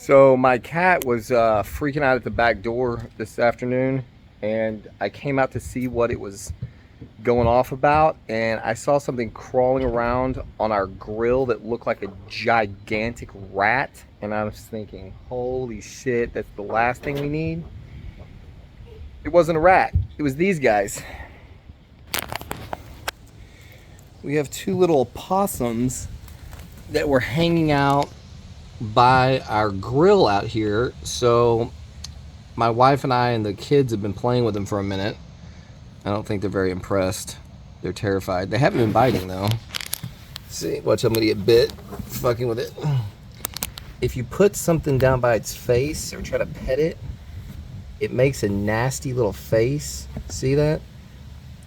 So my cat was freaking out at the back door this afternoon, and I came out to see what it was going off about, and I saw something crawling around on our grill that looked like a gigantic rat, and I was thinking, holy shit, that's the last thing we need. It wasn't a rat, it was these guys. We have two little possums that were hanging out by our grill out here. So my wife and I and the kids have been playing with them for a minute. I don't think they're very impressed. They're terrified. They haven't been biting though. See, watch, I'm gonna get bit fucking with it. If you put something down by its face or try to pet it, it makes a nasty little face. See that?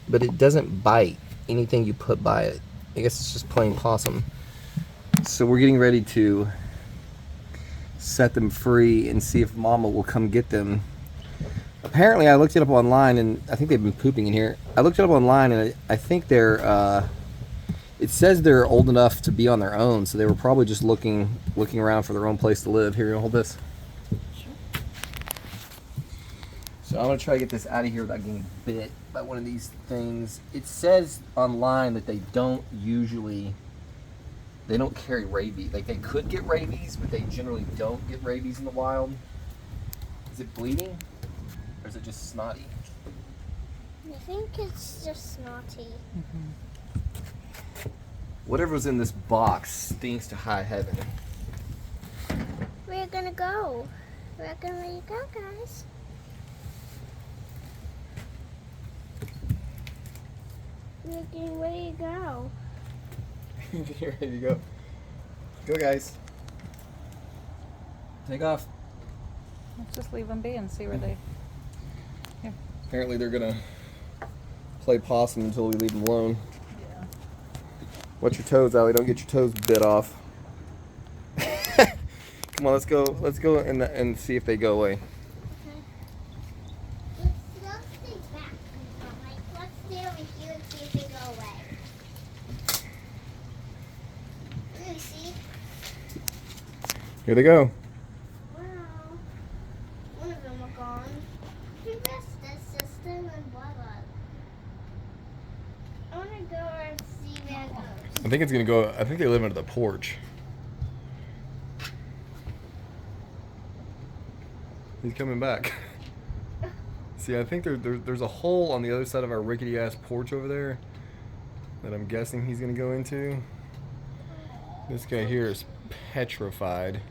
But it doesn't bite anything you put by it. I guess it's just plain possum. So we're getting ready to set them free and see if Mama will come get them. Apparently, I looked it up online, and I think they've been pooping in here. I looked it up online, and I think they're, it says they're old enough to be on their own, so they were probably just looking around for their own place to live. Here, you hold this. Sure. So I'm going to try to get this out of here without getting bit by one of these things. It says online that they don't carry rabies. Like, they could get rabies, but they generally don't get rabies in the wild. Is it bleeding? Or is it just snotty? I think it's just snotty. Whatever's in this box stinks to high heaven. We're gonna go. We're gonna let you go, guys. We're getting ready to go. You're ready to go. Go, guys. Take off. Let's just leave them be and see where they... Here. Apparently they're gonna play possum until we leave them alone. Yeah. Watch your toes, Allie. Don't get your toes bit off. Come on, let's go. Let's go and see if they go away. Let's stay back. Let's stay over here and see if they go away. Really, see? Here they go. Wow. One of them are gone. I think that's the system and blah blah. I want to go and see where it goes. I think it's gonna go. I think they live under the porch. He's coming back. See, I think there's a hole on the other side of our rickety ass porch over there that I'm guessing he's gonna go into. This guy here is petrified.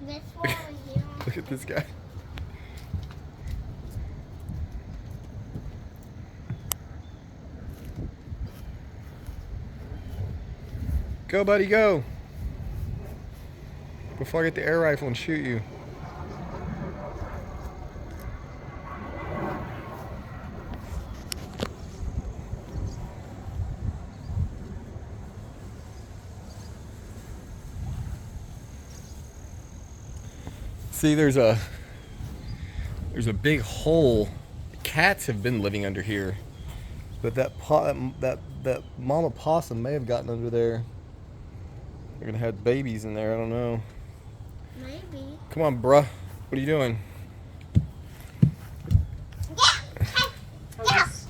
This one here. Look at this guy. Go, buddy, go. Before I get the air rifle and shoot you. See, there's a big hole. Cats have been living under here, but that mama possum may have gotten under there. They're gonna have babies in there. I don't know. Maybe. Come on, bruh. What are you doing?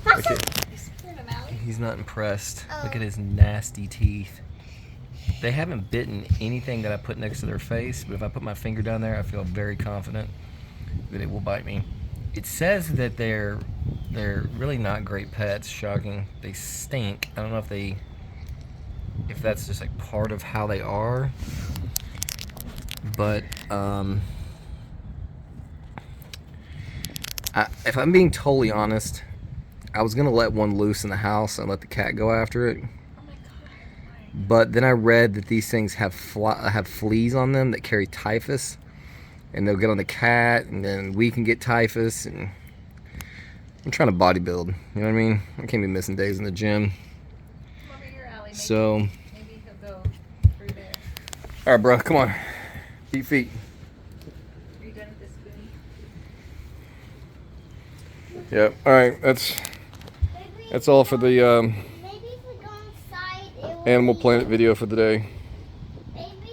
Okay. He's not impressed. Oh. Look at his nasty teeth. They haven't bitten anything that I put next to their face, but if I put my finger down there, I feel very confident that it will bite me. It says that they're really not great pets. Shocking. They stink. I don't know if that's just like part of how they are, but if I'm being totally honest, I was gonna let one loose in the house and let the cat go after it. But then I read that these things have fleas on them that carry typhus, and they'll get on the cat, and then we can get typhus. And I'm trying to bodybuild, you know what I mean? I can't be missing days in the gym. Over your alley. So, Maybe he'll go through there. all right, bro, come on, beat feet. Are you done with this spoon? Yep. All right, that's all for the Maybe if we go inside, it will Animal be- Planet video for the day. Maybe.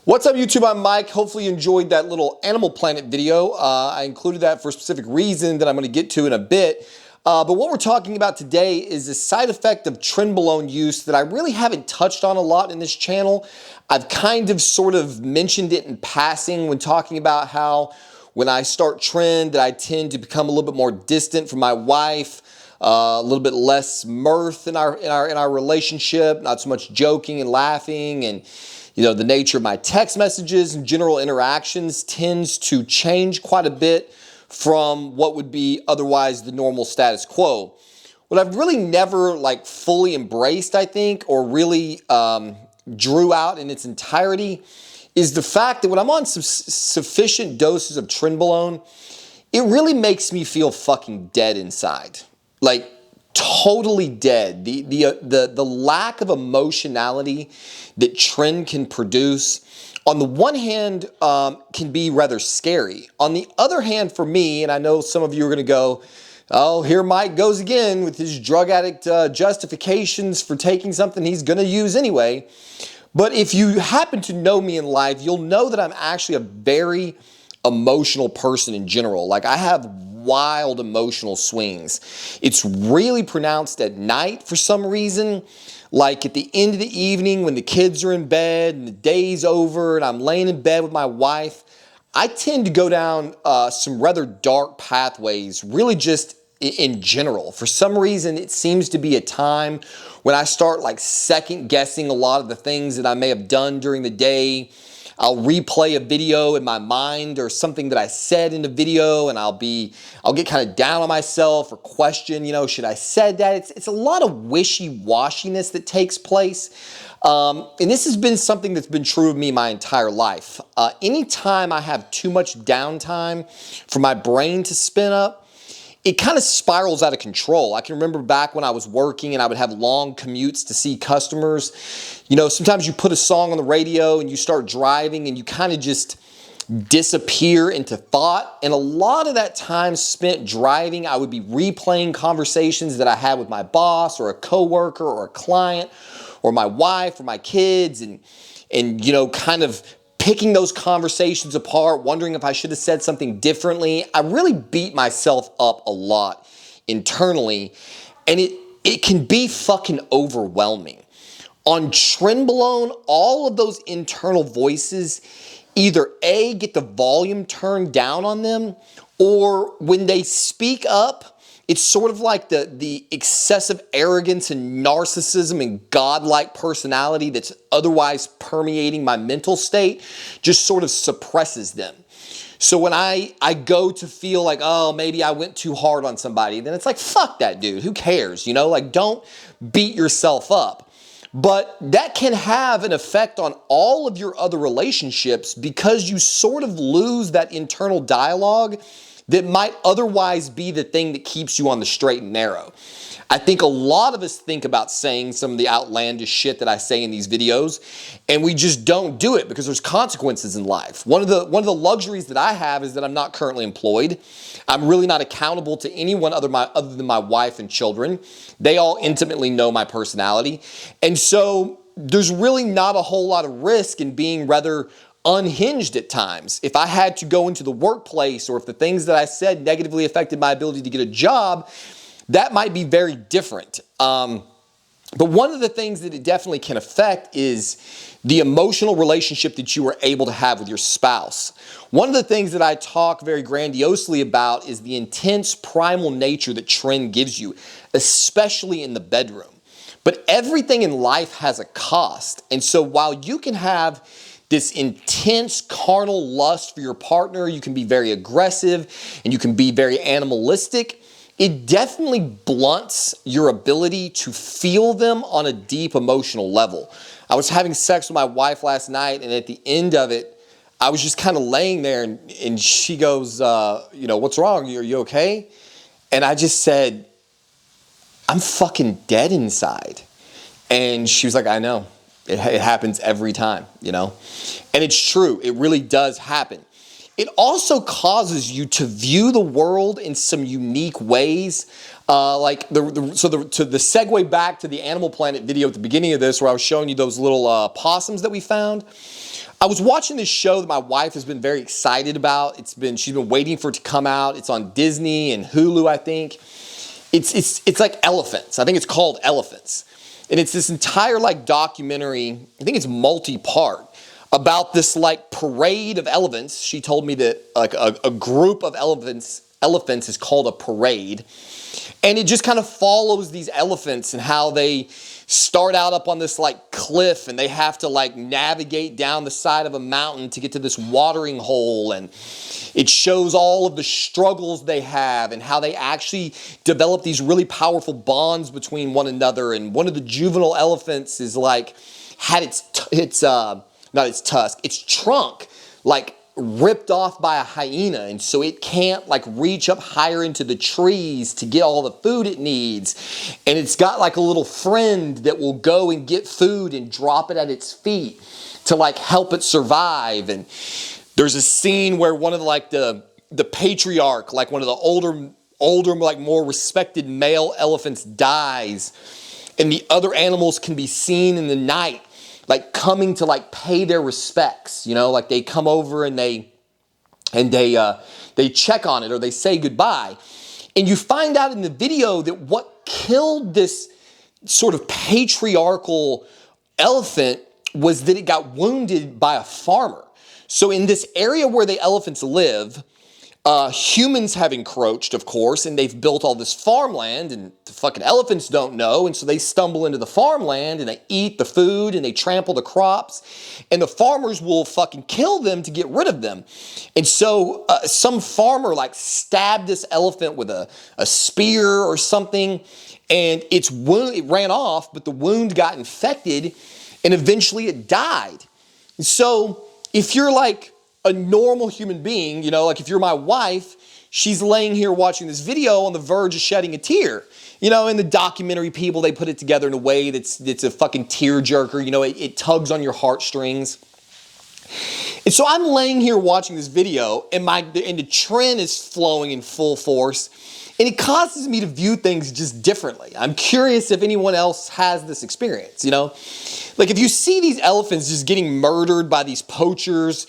What's up, YouTube? I'm Mike. Hopefully you enjoyed that little Animal Planet video. I included that for a specific reason that I'm going to get to in a bit. But what we're talking about today is a side effect of Trenbolone use that I really haven't touched on a lot in this channel. I've kind of sort of mentioned it in passing when talking about how when I start Tren that I tend to become a little bit more distant from my wife, a little bit less mirth in our relationship, not so much joking and laughing, and the nature of my text messages and general interactions tends to change quite a bit from what would be otherwise the normal status quo. What I've really never fully embraced, I think, or really drew out in its entirety is the fact that when I'm on some sufficient doses of Trenbolone, it really makes me feel fucking dead inside. Like, totally dead. The lack of emotionality that Tren can produce, on the one hand, can be rather scary. On the other hand, for me, and I know some of you are going to go, oh, here Mike goes again with his drug addict justifications for taking something he's going to use anyway. But if you happen to know me in life, you'll know that I'm actually a very emotional person in general. Like, I have wild emotional swings. It's really pronounced at night for some reason. Like at the end of the evening when the kids are in bed and the day's over and I'm laying in bed with my wife, I tend to go down some rather dark pathways, really just in general. For some reason, it seems to be a time when I start second guessing a lot of the things that I may have done during the day. I'll replay a video in my mind or something that I said in the video, and I'll get kind of down on myself or question, should I said that? It's a lot of wishy-washiness that takes place. And this has been something that's been true of me my entire life. Anytime I have too much downtime for my brain to spin up, it kind of spirals out of control. I can remember back when I was working and I would have long commutes to see customers. Sometimes you put a song on the radio and you start driving and you kind of just disappear into thought. And a lot of that time spent driving, I would be replaying conversations that I had with my boss or a coworker or a client or my wife or my kids, and kind of picking those conversations apart, wondering if I should have said something differently. I really beat myself up a lot internally, and it can be fucking overwhelming. On Trenbolone, all of those internal voices either A, get the volume turned down on them, or when they speak up, it's sort of like the excessive arrogance and narcissism and godlike personality that's otherwise permeating my mental state just sort of suppresses them. So when I go to feel like, oh, maybe I went too hard on somebody, then it's like, fuck that dude, who cares? Don't beat yourself up. But that can have an effect on all of your other relationships because you sort of lose that internal dialogue that might otherwise be the thing that keeps you on the straight and narrow. I think a lot of us think about saying some of the outlandish shit that I say in these videos, and we just don't do it because there's consequences in life. One of the luxuries that I have is that I'm not currently employed. I'm really not accountable to anyone other than my wife and children. They all intimately know my personality. And so there's really not a whole lot of risk in being rather unhinged at times. If I had to go into the workplace or if the things that I said negatively affected my ability to get a job, that might be very different. But one of the things that it definitely can affect is the emotional relationship that you are able to have with your spouse. One of the things that I talk very grandiosely about is the intense primal nature that Tren gives you, especially in the bedroom. But everything in life has a cost. And so while you can have this intense carnal lust for your partner, you can be very aggressive and you can be very animalistic, it definitely blunts your ability to feel them on a deep emotional level. I was having sex with my wife last night, and at the end of it, I was just kind of laying there, and she goes, what's wrong? Are you okay? And I just said, I'm fucking dead inside. And she was like, I know. It happens every time, And it's true. It really does happen. it also causes you to view the world in some unique ways. Like to the segue back to the Animal Planet video at the beginning of this, where I was showing you those little possums that we found. I was watching this show that my wife has been very excited about. She's been waiting for it to come out. It's on Disney and Hulu, I think. It's like elephants. I think it's called Elephants. And it's this entire like documentary, I think it's multi-part, about this like parade of elephants. She told me that like a group of elephants is called a parade. And it just kind of follows these elephants and how they start out up on this like cliff, and they have to like navigate down the side of a mountain to get to this watering hole. And it shows all of the struggles they have and how they actually develop these really powerful bonds between one another. And one of the juvenile elephants is like had its trunk like ripped off by a hyena, and so it can't like reach up higher into the trees to get all the food it needs. And it's got like a little friend that will go and get food and drop it at its feet to like help it survive. And there's a scene where one of the patriarch, like one of the older like more respected male elephants, dies, and the other animals can be seen in the night like coming to like pay their respects, like they come over and they check on it, or they say goodbye. And you find out in the video that what killed this sort of patriarchal elephant was that it got wounded by a farmer. So in this area where the elephants live, humans have encroached, of course, and they've built all this farmland, and the fucking elephants don't know, and so they stumble into the farmland, and they eat the food, and they trample the crops, and the farmers will fucking kill them to get rid of them. And so some farmer like stabbed this elephant with a spear or something, and it ran off, but the wound got infected, and eventually it died. And so if you're like a normal human being, like if you're my wife, she's laying here watching this video on the verge of shedding a tear. In the documentary people, they put it together in a way that's a fucking tearjerker. It tugs on your heartstrings. And so I'm laying here watching this video, and the trend is flowing in full force, and it causes me to view things just differently. I'm curious if anyone else has this experience, Like if you see these elephants just getting murdered by these poachers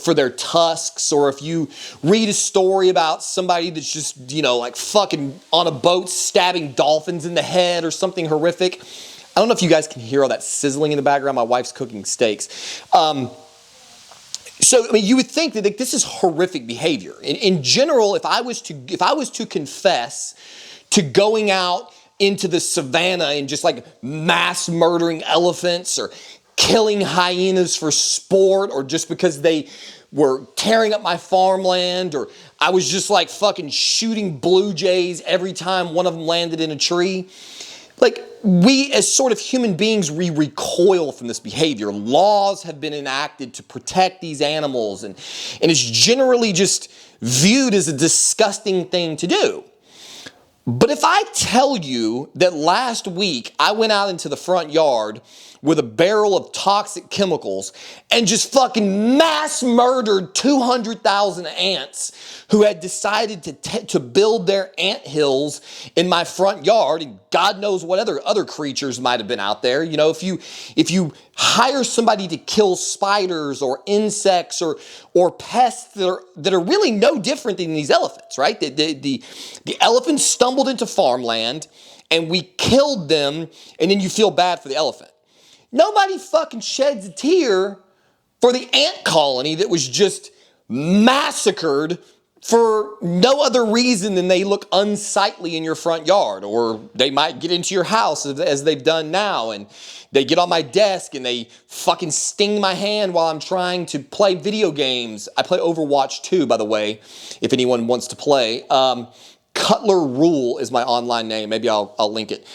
for their tusks, or if you read a story about somebody that's just, like fucking on a boat stabbing dolphins in the head or something horrific. I don't know if you guys can hear all that sizzling in the background. My wife's cooking steaks. So, you would think that like, this is horrific behavior. In general, if I was to confess to going out into the savannah and just like mass murdering elephants, or killing hyenas for sport, or just because they were tearing up my farmland, or I was just like fucking shooting blue jays every time one of them landed in a tree. Like, we as sort of human beings, we recoil from this behavior. Laws have been enacted to protect these animals, and it's generally just viewed as a disgusting thing to do. But if I tell you that last week I went out into the front yard with a barrel of toxic chemicals and just fucking mass murdered 200,000 ants who had decided to build their ant hills in my front yard, and God knows what other creatures might have been out there. If you hire somebody to kill spiders or insects or pests that are really no different than these elephants, right? The elephants stumbled into farmland and we killed them, and then you feel bad for the elephant. Nobody fucking sheds a tear for the ant colony that was just massacred for no other reason than they look unsightly in your front yard, or they might get into your house as they've done now, and they get on my desk and they fucking sting my hand while I'm trying to play video games. I play Overwatch 2, by the way, if anyone wants to play. CutlerRuhl is my online name. Maybe I'll link it.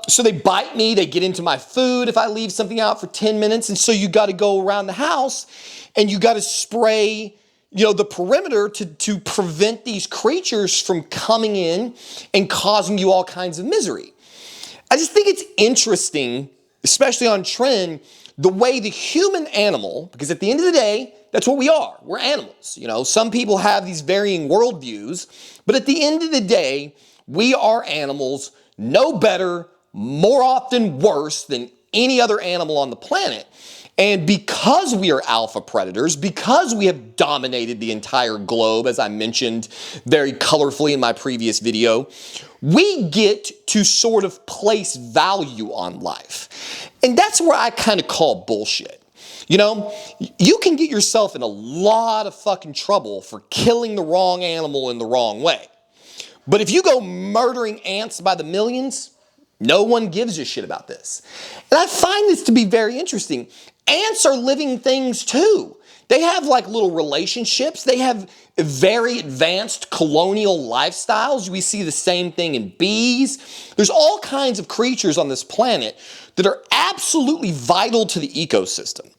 So they bite me. They get into my food if I leave something out for 10 minutes. And so you got to go around the house and you got to spray, the perimeter to prevent these creatures from coming in and causing you all kinds of misery. I just think it's interesting, especially on Trend, the way the human animal, because at the end of the day, that's what we are. We're animals. You know, some people have these varying worldviews, but at the end of the day, we are animals, no better, more often worse than any other animal on the planet. And because we are alpha predators, because we have dominated the entire globe, as I mentioned very colorfully in my previous video, we get to sort of place value on life. And that's where I kind of call bullshit. You know, you can get yourself in a lot of fucking trouble for killing the wrong animal in the wrong way. But if you go murdering ants by the millions, no one gives a shit about this. And I find this to be very interesting. Ants are living things too. They have like little relationships. They have very advanced colonial lifestyles. We see the same thing in bees. There's all kinds of creatures on this planet that are absolutely vital to the ecosystem.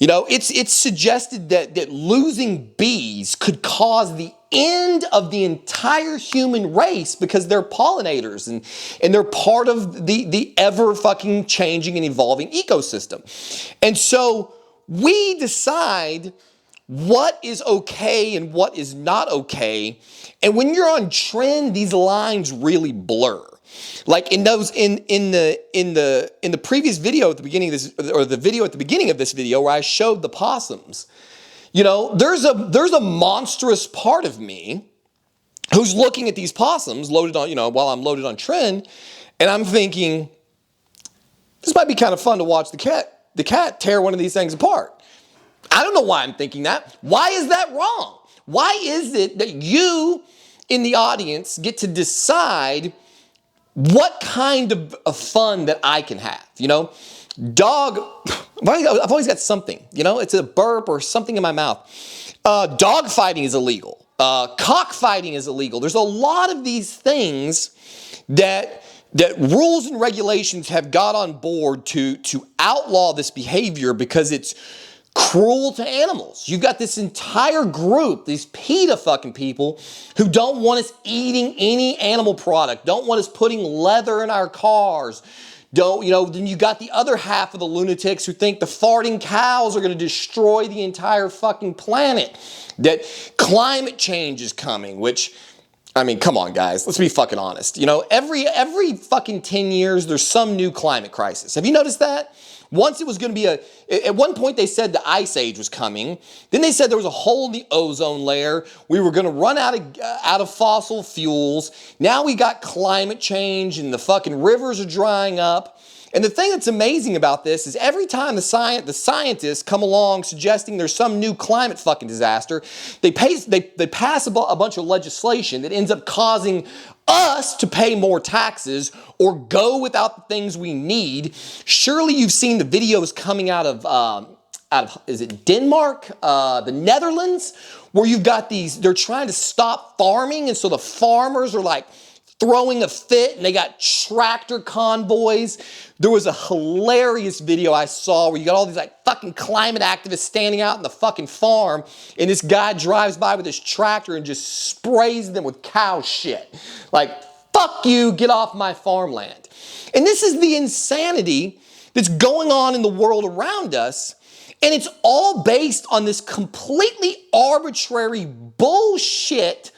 You know, it's suggested that losing bees could cause the end of the entire human race because they're pollinators and they're part of the ever fucking changing and evolving ecosystem. And so we decide what is okay and what is not okay. And when you're on trend, these lines really blur. Like in the previous video at the beginning of this, or the video at the beginning of this video where I showed the possums, you know, there's a monstrous part of me who's looking at these possums loaded on, you know, while I'm loaded on trend, and I'm thinking, this might be kind of fun to watch the cat tear one of these things apart. I don't know why I'm thinking that. Why is that wrong? Why is it that you in the audience get to decide what kind of fun that I can have? You know, dog, I've always got something, you know, it's a burp or something in my mouth. Dog fighting is illegal. Cockfighting is illegal. There's a lot of these things that rules and regulations have got on board to outlaw this behavior because it's cruel to animals. You've got this entire group, these PETA fucking people who don't want us eating any animal product, don't want us putting leather in our cars. Don't, you know, then you got the other half of the lunatics who think the farting cows are going to destroy the entire fucking planet, that climate change is coming, which, I mean, come on, guys, let's be fucking honest. You know, every fucking 10 years, there's some new climate crisis. Have you noticed that? Once it was going to be at one point they said the ice age was coming. Then they said there was a hole in the ozone layer. We were going to run out of fossil fuels. Now we got climate change and the fucking rivers are drying up. And the thing that's amazing about this is every time the scientists come along suggesting there's some new climate fucking disaster, they pass a bunch of legislation that ends up causing us to pay more taxes or go without the things we need. Surely you've seen the videos coming out of is it Denmark, the Netherlands, where you've got they're trying to stop farming, and so the farmers are like throwing a fit, and they got tractor convoys. There was a hilarious video I saw where you got all these like fucking climate activists standing out in the fucking farm, and this guy drives by with his tractor and just sprays them with cow shit. Like, fuck you, get off my farmland. And this is the insanity that's going on in the world around us, and it's all based on this completely arbitrary bullshit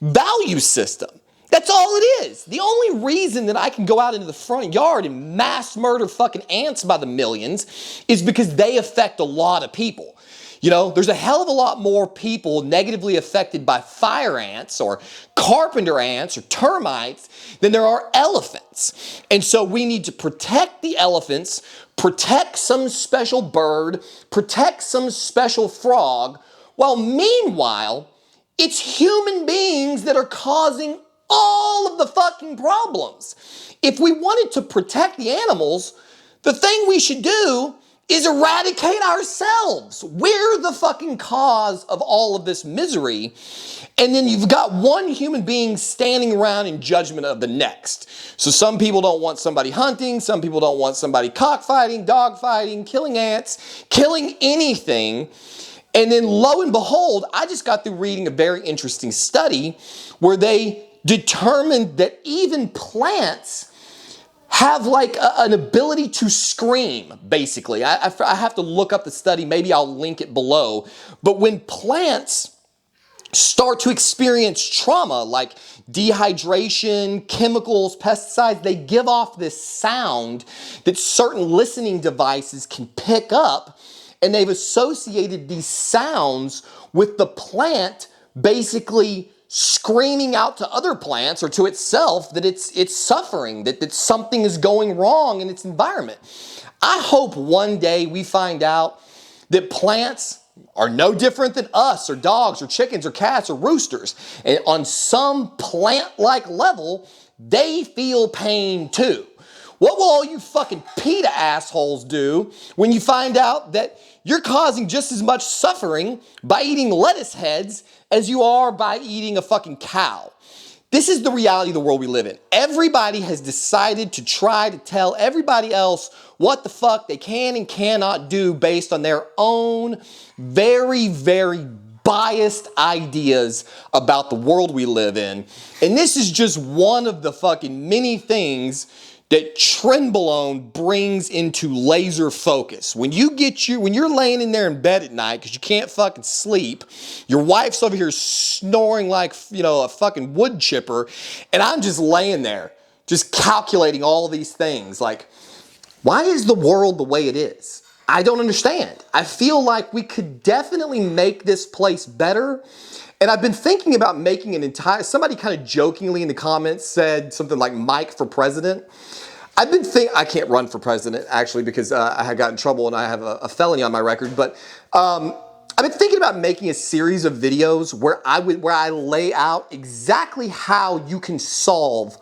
value system. That's all it is. The only reason that I can go out into the front yard and mass murder fucking ants by the millions is because they affect a lot of people. You know, there's a hell of a lot more people negatively affected by fire ants or carpenter ants or termites than there are elephants. And so we need to protect the elephants, protect some special bird, protect some special frog, while meanwhile, it's human beings that are causing all of the fucking problems. If we wanted to protect the animals, the thing we should do is eradicate ourselves. We're the fucking cause of all of this misery. And then you've got one human being standing around in judgment of the next. So some people don't want somebody hunting, some people don't want somebody cockfighting, dogfighting, killing ants, killing anything. And then lo and behold, I just got through reading a very interesting study where they determined that even plants have like an ability to scream, basically. I have to look up the study. Maybe I'll link it below. But when plants start to experience trauma like dehydration, chemicals, pesticides, they give off this sound that certain listening devices can pick up, and they've associated these sounds with the plant basically screaming out to other plants or to itself that it's suffering, that something is going wrong in its environment. I hope one day we find out that plants are no different than us or dogs or chickens or cats or roosters. And on some plant-like level, they feel pain too. What will all you fucking PETA assholes do when you find out that you're causing just as much suffering by eating lettuce heads as you are by eating a fucking cow? This is the reality of the world we live in. Everybody has decided to try to tell everybody else what the fuck they can and cannot do based on their own very, very biased ideas about the world we live in. And this is just one of the fucking many things that Trenbolone brings into laser focus. When you're laying in there in bed at night because you can't fucking sleep, your wife's over here snoring like, a fucking wood chipper, and I'm just laying there, just calculating all these things. Like, why is the world the way it is? I don't understand. I feel like we could definitely make this place better. And I've been thinking about making somebody kind of jokingly in the comments said something like Mike for president. I can't run for president actually because I had got in trouble and I have a felony on my record, but I've been thinking about making a series of videos where I lay out exactly how you can solve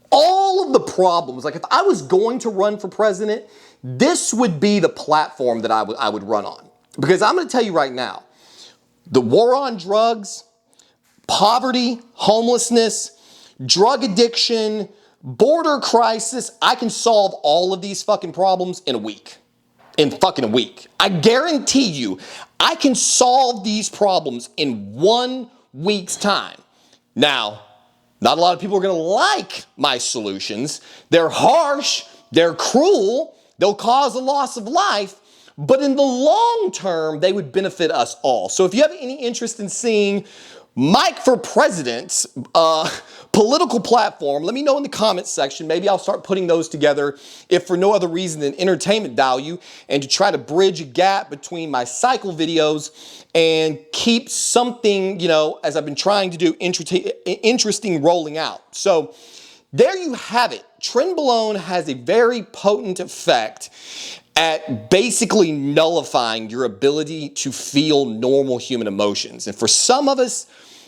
all of the problems. Like if I was going to run for president, this would be the platform that I would run on. Because I'm going to tell you right now, the war on drugs, poverty, homelessness, drug addiction, border crisis, I can solve all of these fucking problems in a week. In fucking a week. I guarantee you, I can solve these problems in 1 week's time. Now, not a lot of people are going to like my solutions. They're harsh, they're cruel, they'll cause a loss of life, but in the long term, they would benefit us all. So if you have any interest in seeing Mike for president's political platform, let me know in the comments section. Maybe I'll start putting those together if for no other reason than entertainment value and to try to bridge a gap between my cycle videos and keep something, as I've been trying to do, interesting rolling out. So there you have it. Trenbolone has a very potent effect at basically nullifying your ability to feel normal human emotions. And for some of us,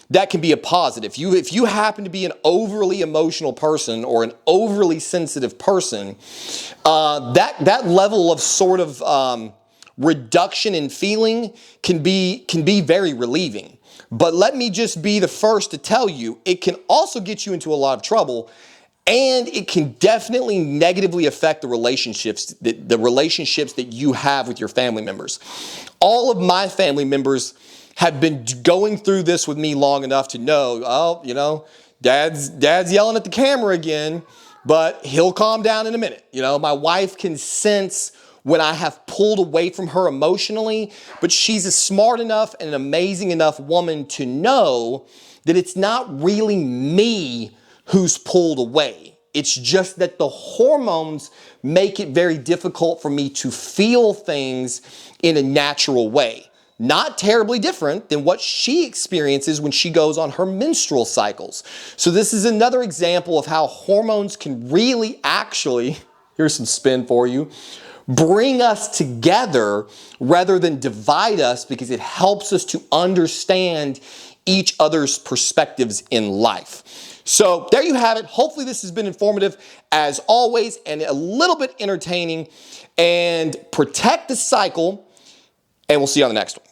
that can be a positive. If you happen to be an overly emotional person or an overly sensitive person, that level of sort of reduction in feeling can be very relieving. But let me just be the first to tell you, it can also get you into a lot of trouble. And it can definitely negatively affect the relationships that you have with your family members. All of my family members have been going through this with me long enough to know, dad's yelling at the camera again, but he'll calm down in a minute. My wife can sense when I have pulled away from her emotionally, but she's a smart enough and an amazing enough woman to know that it's not really me who's pulled away. It's just that the hormones make it very difficult for me to feel things in a natural way. Not terribly different than what she experiences when she goes on her menstrual cycles. So this is another example of how hormones can really actually, here's some spin for you, bring us together rather than divide us, because it helps us to understand each other's perspectives in life. So there you have it. Hopefully this has been informative as always and a little bit entertaining. And protect the cycle, and we'll see you on the next one.